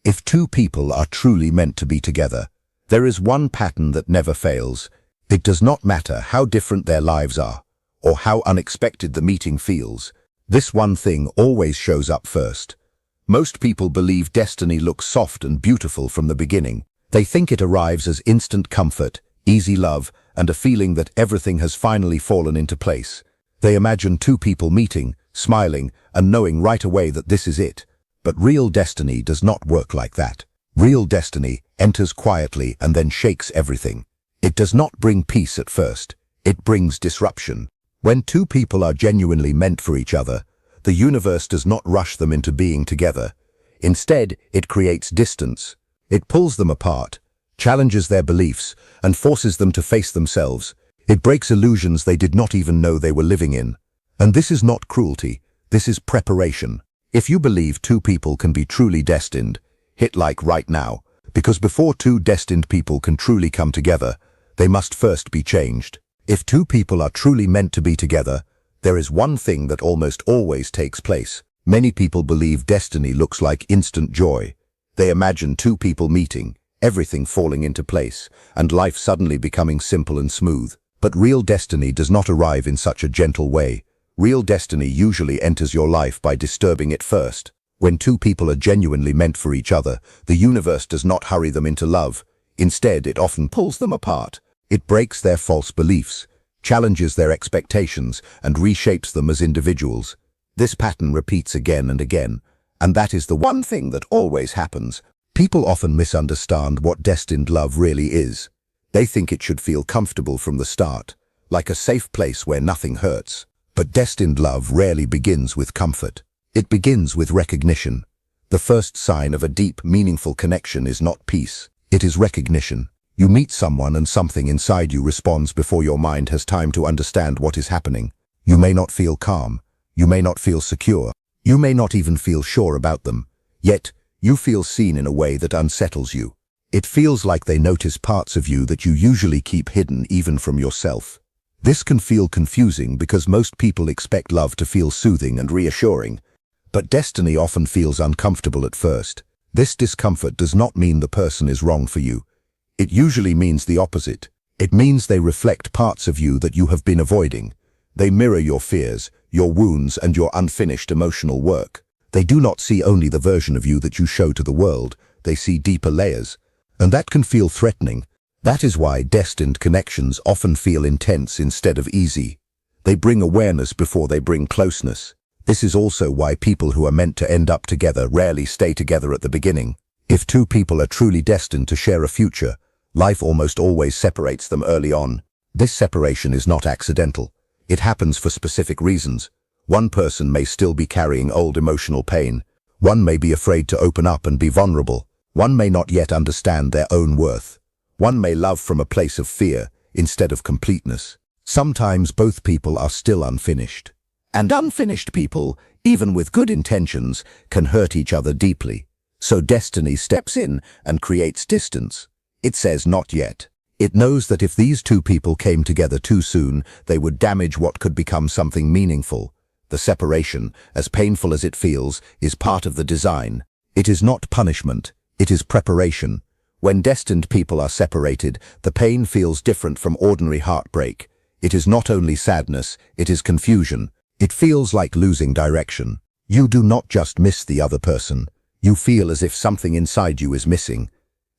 If two people are truly meant to be together, there is one pattern that never fails. It does not matter how different their lives are, or how unexpected the meeting feels. This one thing always shows up first. Most people believe destiny looks soft and beautiful from the beginning. They think it arrives as instant comfort, easy love, and a feeling that everything has finally fallen into place. They imagine two people meeting, smiling, and knowing right away that this is it. But real destiny does not work like that. Real destiny enters quietly and then shakes everything. It does not bring peace at first. It brings disruption. When two people are genuinely meant for each other, the universe does not rush them into being together. Instead, it creates distance. It pulls them apart, challenges their beliefs, and forces them to face themselves. It breaks illusions they did not even know they were living in. And this is not cruelty. This is preparation. If you believe two people can be truly destined, hit like right now, because before two destined people can truly come together, they must first be changed. If two people are truly meant to be together, there is one thing that almost always takes place. Many people believe destiny looks like instant joy. They imagine two people meeting, everything falling into place, and life suddenly becoming simple and smooth. But real destiny does not arrive in such a gentle way. Real destiny usually enters your life by disturbing it first. When two people are genuinely meant for each other, the universe does not hurry them into love. Instead, it often pulls them apart. It breaks their false beliefs, challenges their expectations, and reshapes them as individuals. This pattern repeats again and again, and that is the one thing that always happens. People often misunderstand what destined love really is. They think it should feel comfortable from the start, like a safe place where nothing hurts. But destined love rarely begins with comfort. It begins with recognition. The first sign of a deep, meaningful connection is not peace. It is recognition. You meet someone and something inside you responds before your mind has time to understand what is happening. You may not feel calm. You may not feel secure. You may not even feel sure about them. Yet, you feel seen in a way that unsettles you. It feels like they notice parts of you that you usually keep hidden even from yourself. This can feel confusing because most people expect love to feel soothing and reassuring. But destiny often feels uncomfortable at first. This discomfort does not mean the person is wrong for you. It usually means the opposite. It means they reflect parts of you that you have been avoiding. They mirror your fears, your wounds, and your unfinished emotional work. They do not see only the version of you that you show to the world. They see deeper layers. And that can feel threatening. That is why destined connections often feel intense instead of easy. They bring awareness before they bring closeness. This is also why people who are meant to end up together rarely stay together at the beginning. If two people are truly destined to share a future, life almost always separates them early on. This separation is not accidental. It happens for specific reasons. One person may still be carrying old emotional pain. One may be afraid to open up and be vulnerable. One may not yet understand their own worth. One may love from a place of fear instead of completeness. Sometimes both people are still unfinished. And unfinished people, even with good intentions, can hurt each other deeply. So destiny steps in and creates distance. It says not yet. It knows that if these two people came together too soon, they would damage what could become something meaningful. The separation, as painful as it feels, is part of the design. It is not punishment. It is preparation. When destined people are separated, the pain feels different from ordinary heartbreak. It is not only sadness, it is confusion. It feels like losing direction. You do not just miss the other person. You feel as if something inside you is missing.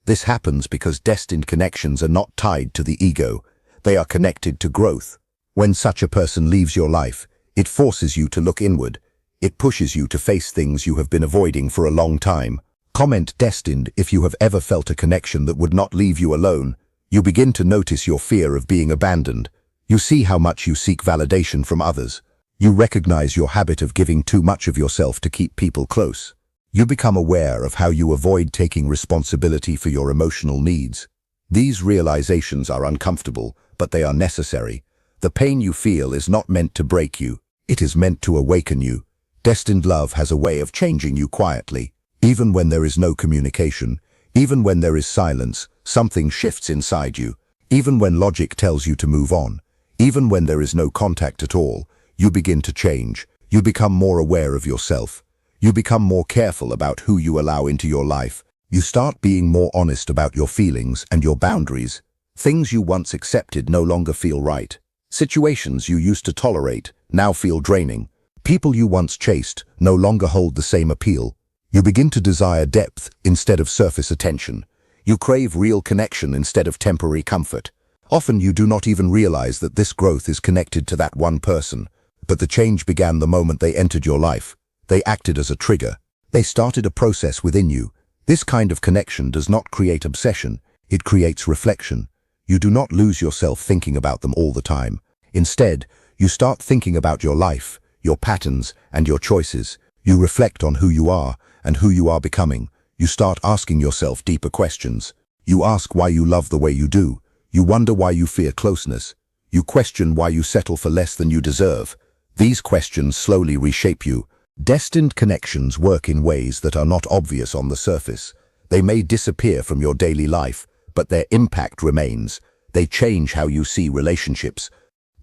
This happens because destined connections are not tied to the ego. They are connected to growth. When such a person leaves your life, it forces you to look inward. It pushes you to face things you have been avoiding for a long time. Comment destined if you have ever felt a connection that would not leave you alone. You begin to notice your fear of being abandoned. You see how much you seek validation from others. You recognize your habit of giving too much of yourself to keep people close. You become aware of how you avoid taking responsibility for your emotional needs. These realizations are uncomfortable, but they are necessary. The pain you feel is not meant to break you. It is meant to awaken you. Destined love has a way of changing you quietly. Even when there is no communication, even when there is silence, something shifts inside you. Even when logic tells you to move on, even when there is no contact at all, you begin to change. You become more aware of yourself. You become more careful about who you allow into your life. You start being more honest about your feelings and your boundaries. Things you once accepted no longer feel right. Situations you used to tolerate now feel draining. People you once chased no longer hold the same appeal. You begin to desire depth instead of surface attention. You crave real connection instead of temporary comfort. Often you do not even realize that this growth is connected to that one person. But the change began the moment they entered your life. They acted as a trigger. They started a process within you. This kind of connection does not create obsession, it creates reflection. You do not lose yourself thinking about them all the time. Instead, you start thinking about your life, your patterns, and your choices. You reflect on who you are and who you are becoming. You start asking yourself deeper questions. You ask why you love the way you do. You wonder why you fear closeness. You question why you settle for less than you deserve. These questions slowly reshape you. Destined connections work in ways that are not obvious on the surface. They may disappear from your daily life, but their impact remains. They change how you see relationships.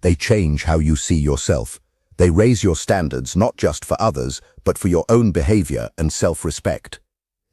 They change how you see yourself. They raise your standards not just for others, but for your own behavior and self-respect.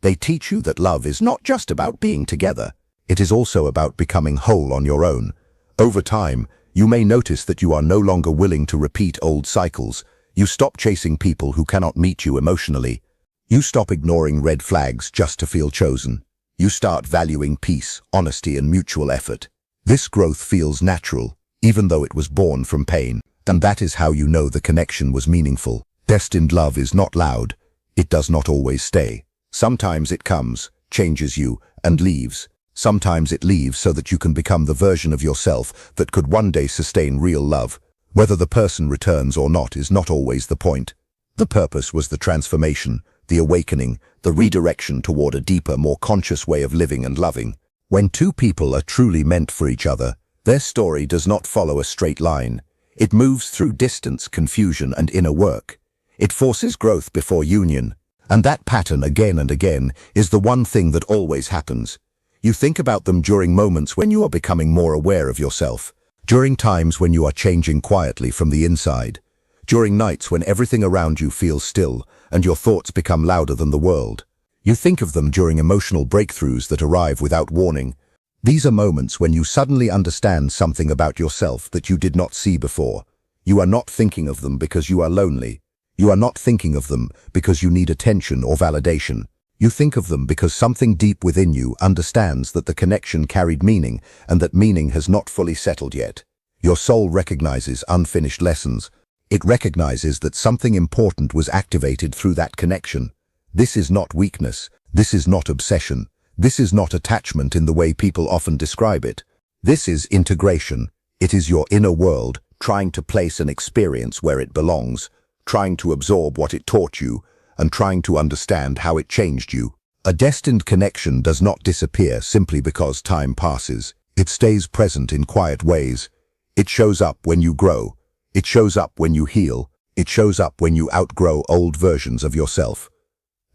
They teach you that love is not just about being together. It is also about becoming whole on your own. Over time, you may notice that you are no longer willing to repeat old cycles. You stop chasing people who cannot meet you emotionally. You stop ignoring red flags just to feel chosen. You start valuing peace, honesty, and mutual effort. This growth feels natural, even though it was born from pain. And that is how you know the connection was meaningful. Destined love is not loud. It does not always stay. Sometimes it comes, changes you, and leaves. Sometimes it leaves so that you can become the version of yourself that could one day sustain real love. Whether the person returns or not is not always the point. The purpose was the transformation, the awakening, the redirection toward a deeper, more conscious way of living and loving. When two people are truly meant for each other, their story does not follow a straight line. It moves through distance, confusion, and inner work. It forces growth before union. And that pattern again and again is the one thing that always happens. You think about them during moments when you are becoming more aware of yourself. During times when you are changing quietly from the inside. During nights when everything around you feels still and your thoughts become louder than the world. You think of them during emotional breakthroughs that arrive without warning. These are moments when you suddenly understand something about yourself that you did not see before. You are not thinking of them because you are lonely. You are not thinking of them because you need attention or validation. You think of them because something deep within you understands that the connection carried meaning and that meaning has not fully settled yet. Your soul recognizes unfinished lessons. It recognizes that something important was activated through that connection. This is not weakness. This is not obsession. This is not attachment in the way people often describe it. This is integration. It is your inner world trying to place an experience where it belongs, trying to absorb what it taught you, and trying to understand how it changed you. A destined connection does not disappear simply because time passes. It stays present in quiet ways. It shows up when you grow. It shows up when you heal. It shows up when you outgrow old versions of yourself.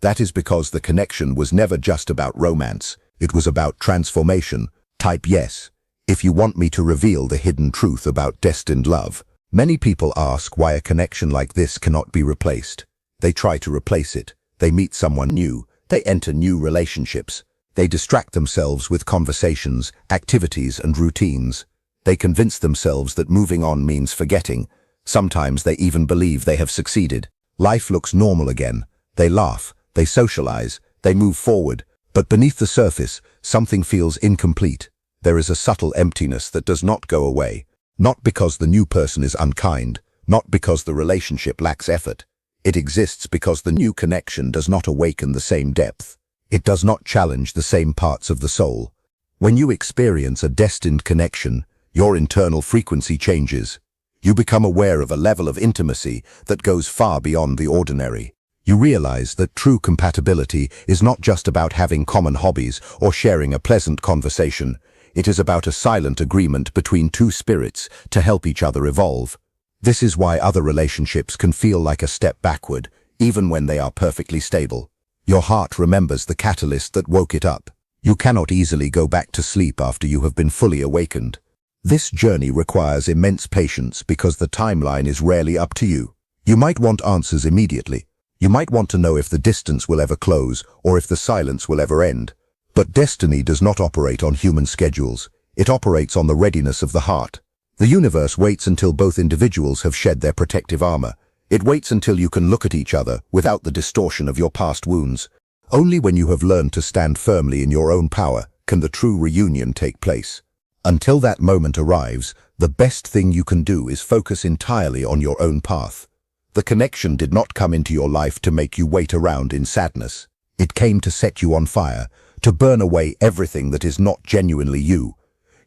That is because the connection was never just about romance. It was about transformation. Type yes if you want me to reveal the hidden truth about destined love. Many people ask why a connection like this cannot be replaced. They try to replace it. They meet someone new. They enter new relationships. They distract themselves with conversations, activities, and routines. They convince themselves that moving on means forgetting. Sometimes they even believe they have succeeded. Life looks normal again. They laugh. They socialize. They move forward. But beneath the surface, something feels incomplete. There is a subtle emptiness that does not go away. Not because the new person is unkind. Not because the relationship lacks effort. It exists because the new connection does not awaken the same depth. It does not challenge the same parts of the soul. When you experience a destined connection, your internal frequency changes. You become aware of a level of intimacy that goes far beyond the ordinary. You realize that true compatibility is not just about having common hobbies or sharing a pleasant conversation. It is about a silent agreement between two spirits to help each other evolve. This is why other relationships can feel like a step backward, even when they are perfectly stable. Your heart remembers the catalyst that woke it up. You cannot easily go back to sleep after you have been fully awakened. This journey requires immense patience because the timeline is rarely up to you. You might want answers immediately. You might want to know if the distance will ever close or if the silence will ever end. But destiny does not operate on human schedules. It operates on the readiness of the heart. The universe waits until both individuals have shed their protective armor. It waits until you can look at each other without the distortion of your past wounds. Only when you have learned to stand firmly in your own power can the true reunion take place. Until that moment arrives, the best thing you can do is focus entirely on your own path. The connection did not come into your life to make you wait around in sadness. It came to set you on fire, to burn away everything that is not genuinely you.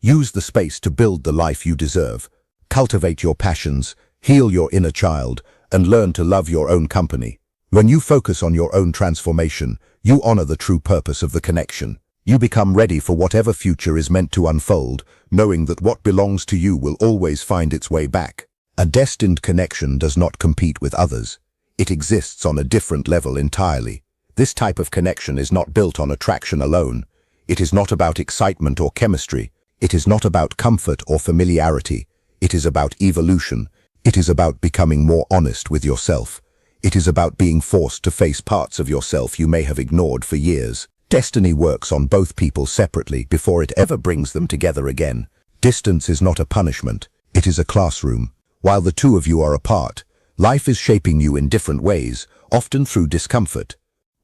Use the space to build the life you deserve. Cultivate your passions, heal your inner child, and learn to love your own company. When you focus on your own transformation, you honor the true purpose of the connection. You become ready for whatever future is meant to unfold, knowing that what belongs to you will always find its way back. A destined connection does not compete with others. It exists on a different level entirely. This type of connection is not built on attraction alone. It is not about excitement or chemistry. It is not about comfort or familiarity. It is about evolution. It is about becoming more honest with yourself. It is about being forced to face parts of yourself you may have ignored for years. Destiny works on both people separately before it ever brings them together again. Distance is not a punishment. It is a classroom. While the two of you are apart, life is shaping you in different ways, often through discomfort.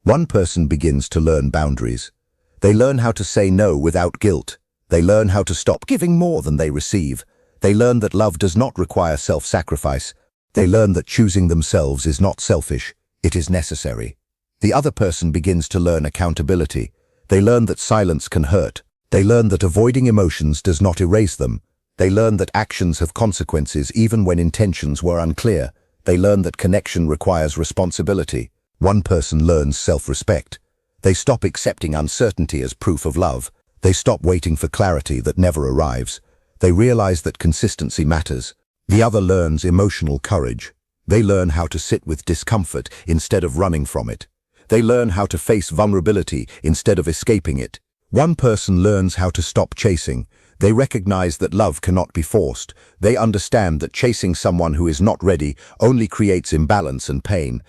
One person begins to learn boundaries. They learn how to say no without guilt. They learn how to stop giving more than they receive. They learn that love does not require self-sacrifice. They learn that choosing themselves is not selfish, it is necessary. The other person begins to learn accountability. They learn that silence can hurt. They learn that avoiding emotions does not erase them. They learn that actions have consequences even when intentions were unclear. They learn that connection requires responsibility. One person learns self-respect. They stop accepting uncertainty as proof of love. They stop waiting for clarity that never arrives. They realize that consistency matters. The other learns emotional courage. They learn how to sit with discomfort instead of running from it. They learn how to face vulnerability instead of escaping it. One person learns how to stop chasing. They recognize that love cannot be forced. They understand that chasing someone who is not ready only creates imbalance and pain.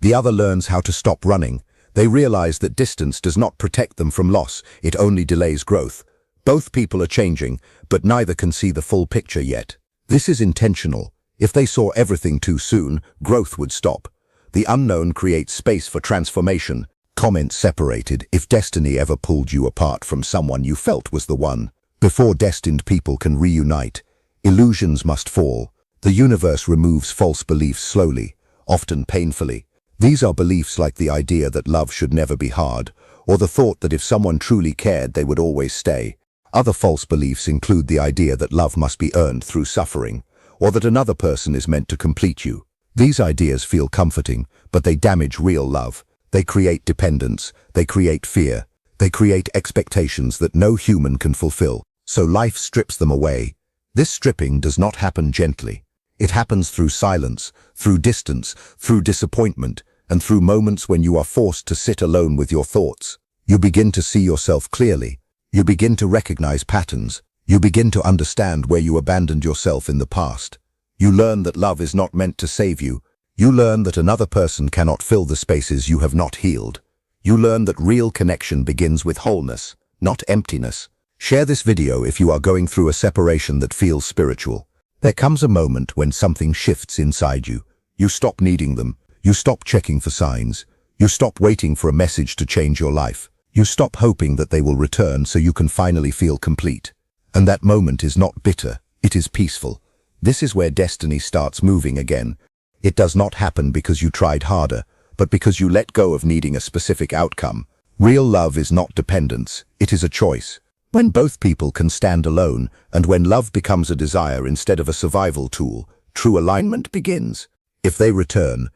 The other learns how to stop running. They realize that distance does not protect them from loss, it only delays growth. Both people are changing, but neither can see the full picture yet. This is intentional. If they saw everything too soon, growth would stop. The unknown creates space for transformation. Comment separated if destiny ever pulled you apart from someone you felt was the one. Before destined people can reunite, illusions must fall. The universe removes false beliefs slowly, often painfully. These are beliefs like the idea that love should never be hard, or the thought that if someone truly cared, they would always stay. Other false beliefs include the idea that love must be earned through suffering, or that another person is meant to complete you. These ideas feel comforting, but they damage real love. They create dependence, they create fear, they create expectations that no human can fulfill. So life strips them away. This stripping does not happen gently. It happens through silence, through distance, through disappointment, and through moments when you are forced to sit alone with your thoughts. You begin to see yourself clearly. You begin to recognize patterns. You begin to understand where you abandoned yourself in the past. You learn that love is not meant to save you. You learn that another person cannot fill the spaces you have not healed. You learn that real connection begins with wholeness, not emptiness. Share this video if you are going through a separation that feels spiritual. There comes a moment when something shifts inside you. You stop needing them. You stop checking for signs. You stop waiting for a message to change your life. You stop hoping that they will return so you can finally feel complete. And that moment is not bitter, it is peaceful. This is where destiny starts moving again. It does not happen because you tried harder, but because you let go of needing a specific outcome. Real love is not dependence, it is a choice. When both people can stand alone, and when love becomes a desire instead of a survival tool, true alignment begins. If they return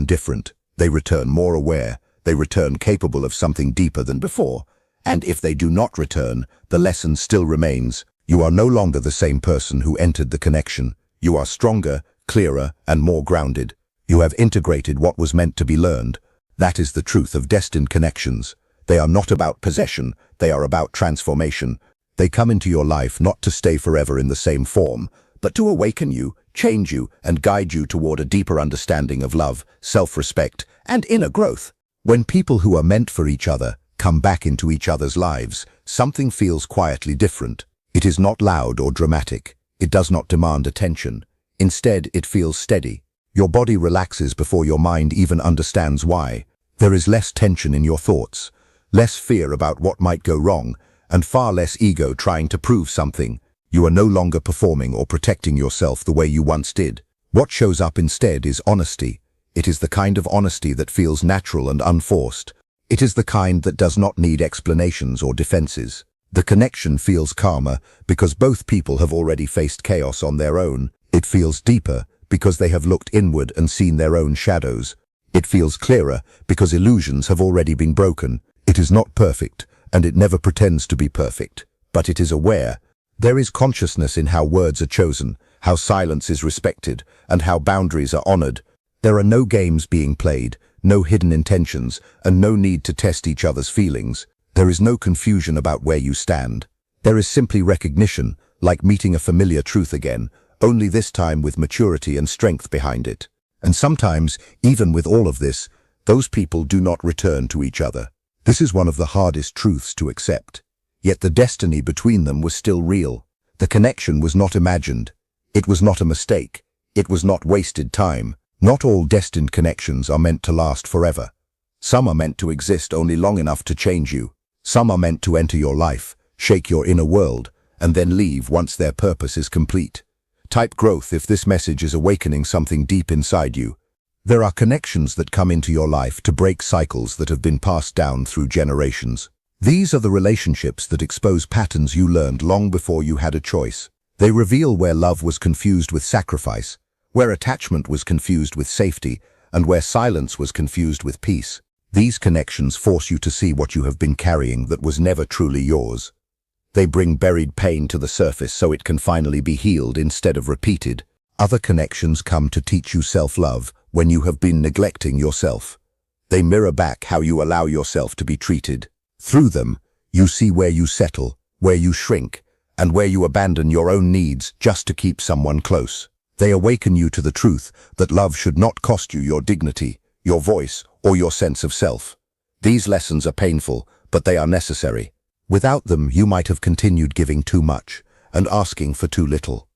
different. They return more aware. They return capable of something deeper than before. And if they do not return, the lesson still remains. You are no longer the same person who entered the connection. You are stronger, clearer, and more grounded. You have integrated what was meant to be learned. That is the truth of destined connections. They are not about possession, they are about transformation. They come into your life not to stay forever in the same form, but to awaken you, change you, and guide you toward a deeper understanding of love, self-respect, and inner growth. When people who are meant for each other come back into each other's lives, something feels quietly different. It is not loud or dramatic. It does not demand attention. Instead, it feels steady. Your body relaxes before your mind even understands why. There is less tension in your thoughts, less fear about what might go wrong, and far less ego trying to prove something. You are no longer performing or protecting yourself the way you once did. What shows up instead is honesty. It is the kind of honesty that feels natural and unforced. It is the kind that does not need explanations or defenses. The connection feels calmer because both people have already faced chaos on their own. It feels deeper because they have looked inward and seen their own shadows. It feels clearer because illusions have already been broken. It is not perfect, and it never pretends to be perfect, but it is aware. There is consciousness in how words are chosen, how silence is respected, and how boundaries are honored. There are no games being played, no hidden intentions, and no need to test each other's feelings. There is no confusion about where you stand. There is simply recognition, like meeting a familiar truth again, only this time with maturity and strength behind it. And sometimes, even with all of this, those people do not return to each other. This is one of the hardest truths to accept. Yet the destiny between them was still real. The connection was not imagined. It was not a mistake. It was not wasted time. Not all destined connections are meant to last forever. Some are meant to exist only long enough to change you. Some are meant to enter your life, shake your inner world, and then leave once their purpose is complete. Type growth if this message is awakening something deep inside you. There are connections that come into your life to break cycles that have been passed down through generations. These are the relationships that expose patterns you learned long before you had a choice. They reveal where love was confused with sacrifice, where attachment was confused with safety, and where silence was confused with peace. These connections force you to see what you have been carrying that was never truly yours. They bring buried pain to the surface so it can finally be healed instead of repeated. Other connections come to teach you self-love when you have been neglecting yourself. They mirror back how you allow yourself to be treated. Through them, you see where you settle, where you shrink, and where you abandon your own needs just to keep someone close. They awaken you to the truth that love should not cost you your dignity, your voice, or your sense of self. These lessons are painful, but they are necessary. Without them, you might have continued giving too much and asking for too little.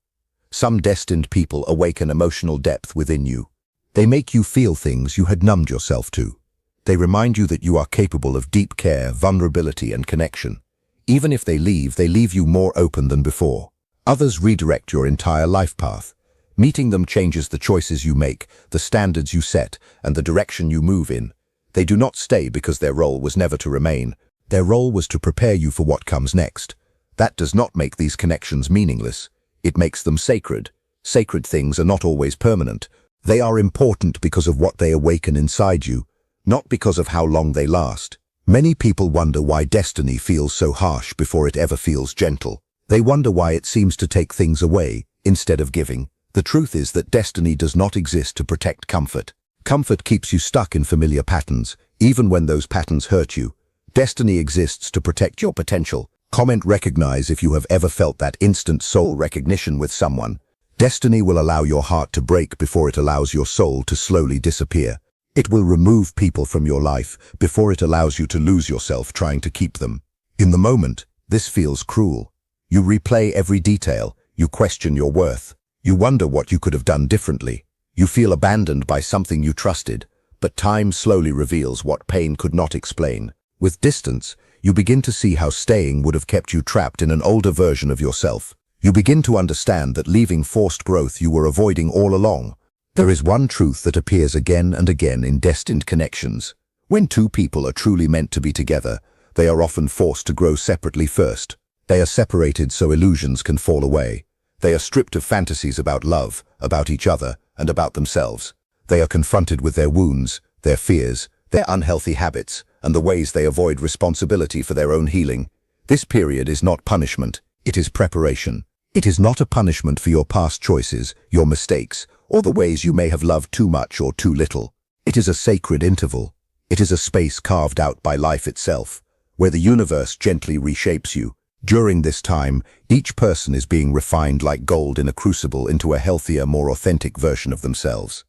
Some destined people awaken emotional depth within you. They make you feel things you had numbed yourself to. They remind you that you are capable of deep care, vulnerability, and connection. Even if they leave you more open than before. Others redirect your entire life path. Meeting them changes the choices you make, the standards you set, and the direction you move in. They do not stay because their role was never to remain. Their role was to prepare you for what comes next. That does not make these connections meaningless. It makes them sacred. Sacred things are not always permanent. They are important because of what they awaken inside you, not because of how long they last. Many people wonder why destiny feels so harsh before it ever feels gentle. They wonder why it seems to take things away instead of giving. The truth is that destiny does not exist to protect comfort. Comfort keeps you stuck in familiar patterns, even when those patterns hurt you. Destiny exists to protect your potential. Comment recognize if you have ever felt that instant soul recognition with someone. Destiny will allow your heart to break before it allows your soul to slowly disappear. It will remove people from your life before it allows you to lose yourself trying to keep them. In the moment, this feels cruel. You replay every detail. You question your worth. You wonder what you could have done differently. You feel abandoned by something you trusted, but time slowly reveals what pain could not explain. With distance, you begin to see how staying would have kept you trapped in an older version of yourself. You begin to understand that leaving forced growth you were avoiding all along. There is one truth that appears again and again in destined connections. When two people are truly meant to be together, they are often forced to grow separately first. They are separated so illusions can fall away. They are stripped of fantasies about love, about each other, and about themselves. They are confronted with their wounds, their fears, their unhealthy habits, and the ways they avoid responsibility for their own healing. This period is not punishment, it is preparation. It is not a punishment for your past choices, your mistakes, or the ways you may have loved too much or too little. It is a sacred interval. It is a space carved out by life itself, where the universe gently reshapes you. During this time, each person is being refined like gold in a crucible into a healthier, more authentic version of themselves.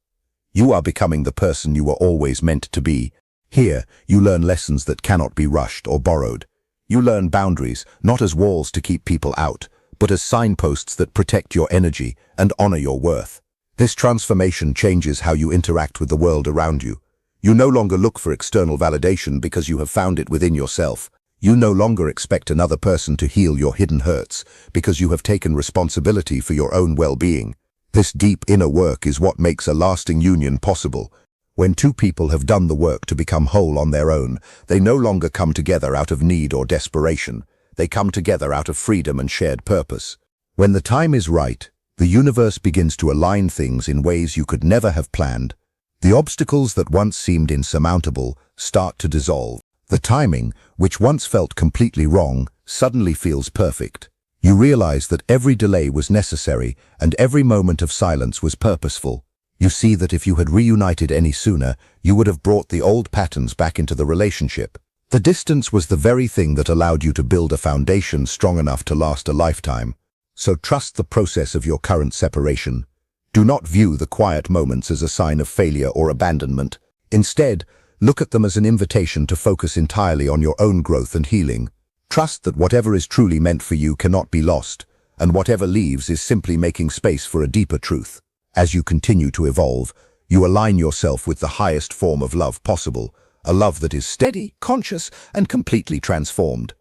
You are becoming the person you were always meant to be, Here, you learn lessons that cannot be rushed or borrowed. You learn boundaries, not as walls to keep people out, but as signposts that protect your energy and honor your worth. This transformation changes how you interact with the world around you. You no longer look for external validation because you have found it within yourself. You no longer expect another person to heal your hidden hurts because you have taken responsibility for your own well-being. This deep inner work is what makes a lasting union possible. When two people have done the work to become whole on their own, they no longer come together out of need or desperation. They come together out of freedom and shared purpose. When the time is right, the universe begins to align things in ways you could never have planned. The obstacles that once seemed insurmountable start to dissolve. The timing, which once felt completely wrong, suddenly feels perfect. You realize that every delay was necessary and every moment of silence was purposeful. You see that if you had reunited any sooner, you would have brought the old patterns back into the relationship. The distance was the very thing that allowed you to build a foundation strong enough to last a lifetime. So trust the process of your current separation. Do not view the quiet moments as a sign of failure or abandonment. Instead, look at them as an invitation to focus entirely on your own growth and healing. Trust that whatever is truly meant for you cannot be lost, and whatever leaves is simply making space for a deeper truth. As you continue to evolve, you align yourself with the highest form of love possible, a love that is steady, conscious, and completely transformed.